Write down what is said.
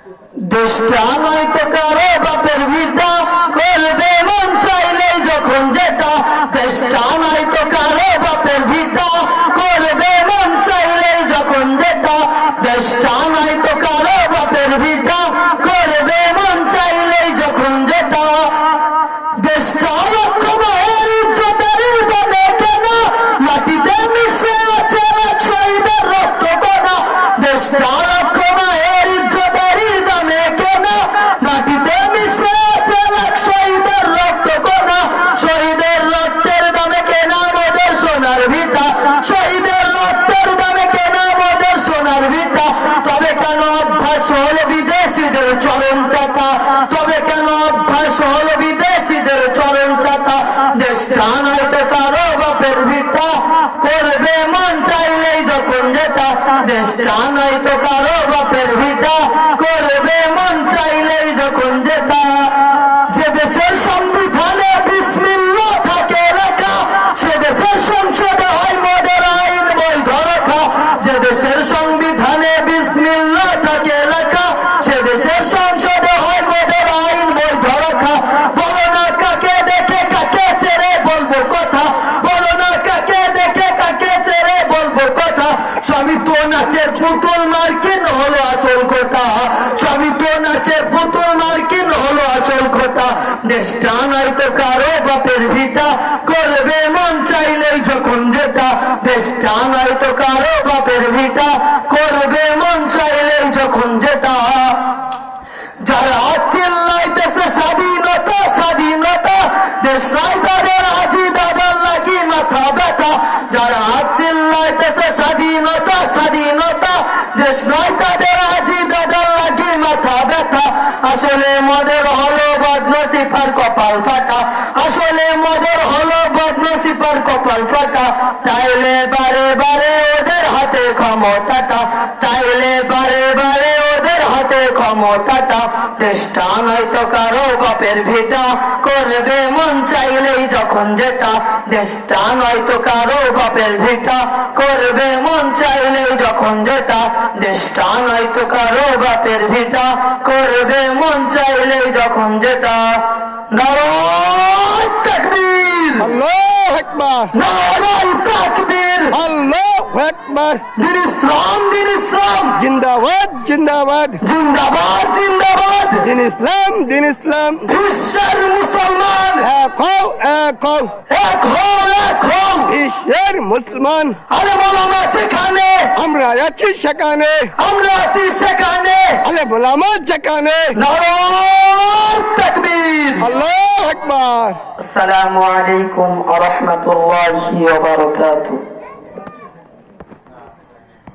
দেশটা নয়তো কারো বাপের ভিটা, করবে মন চাইলেই যখন যেটা। দেশটা নয়তো কারো বাপের ভিটা, করবে মন চাইলেই যখন যেটা। দেশটা নয়তো কারো বাপের ভিটা, করবে মন চাইলেই যখন যেটা। দেশটা লক্ষ মায়ের ইজ্জতের দামে কেনা, মাটিতে মিশে আছে লাখ শহীদের রক্ত কণা। দেশটা লক্ষ মায়ের ইজ্জতের দামে কেনা, মাটিতে মিশে আছে লাখ শহীদের রক্ত কণা। শহীদের রক্তের দামে কেনা মোদের সোনার ভিটা, শহীদের রক্তের দামে কেনা মোদের সোনার ভিটা। তবে কেন অভ্যাস হল বিদেশিদের চরণ চাটা, তবে কেন অভ্যাস হল বিদেশিদের চরণ চাটা। দেশটা নয়তো কারো বাপের ভিটা, করবে মন চাইলেই যখন যেটা। দেশটা নয়তো কারো বাপের ভিটা, করবে মন চাইলেই যখন যেটা। যে দেশের সংবিধানে বিসমিল্লাহ থাকে লেখা, সে দেশের সংসদে হয় মোদের আইন বৈধ রাখা। যে দেশের সংবিধানে বিসমিল্লাহ থাকে লেখা, সে দেশের সংসদে হয় মোদের আইন বৈধ রাখা। বলো না কাকে দেখে কাকে সেরে বলবো কথা, বলো না কাকে দেখে কাকে সেরে বলবো কথা। সবই তো নাচের পুতুল মার্কিন হলো আসল খোটা, সবই তো নাচের পুতুল মার্কিন হলো আসল খোটা। দেশটা নয়তো কারো বাপের ভিটা, করবে মন চাইলেই যখন যেটা। দেশটা নয়তো কারো বাপের ভিটা, করবে মন চাইলেই যখন যেটা। যারা চিল্লাইতেছে স্বাধীনতা স্বাধীনতা, দেশ নয় তাদের আজি দাদার লাগি মাথা ব্যথা। যারা চিল্লাইতেছে স্বাধীনতা স্বাধীনতা, দেশ নয় তাদের আজি দাদার লাগি মাথা ব্যথা। আসলে মদের হলো বদনসিফার কপাল ফাটা, আসলে মদের হলো বদনসিফার কপাল ফাটা। তাইলে বারে বারে ওদের হাতে ক্ষমতাটা, তাইলে বারে বারে ওদের হাতে ক্ষমতাটা। দেশটা নয়তো কারো বাপের ভিটা, করবে মন চাইলেই যখন যেটা। দেশটা নয়তো কারো বাপের ভিটা, করবে মন চাইলেই যখন যেটা। দেশটা নয়তো কারো বাপের ভিটা, করবে মন চাইলেই যখন যেটা। নারায়ে তাকবীর, আল্লাহু আকবার, নারায়ে তাকবীর, আল্লাহু আকবার। দিন ইসলাম, দিন ইসলাম, জিন্দাবাদ জিন্দাবাদ, জিন্দাবাদ জিন্দাবাদ। দিন ইসলাম দিন ইসলাম। বিশ্বের মুসলমান এক হও এক হও, এক হও এক হও। বিশ্বের মুসলমান আলেম ওলামা যেখানে, আমরা আছি সেখানে, আমরা আছি সেখানে। আলেম ওলামা যেখানে। নারায়ে তাকবীর। আল্লাহু আকবার। আসসালামু আলাইকুম ওয়া রাহমাতুল্লাহি ওয়া বারাকাতুহু।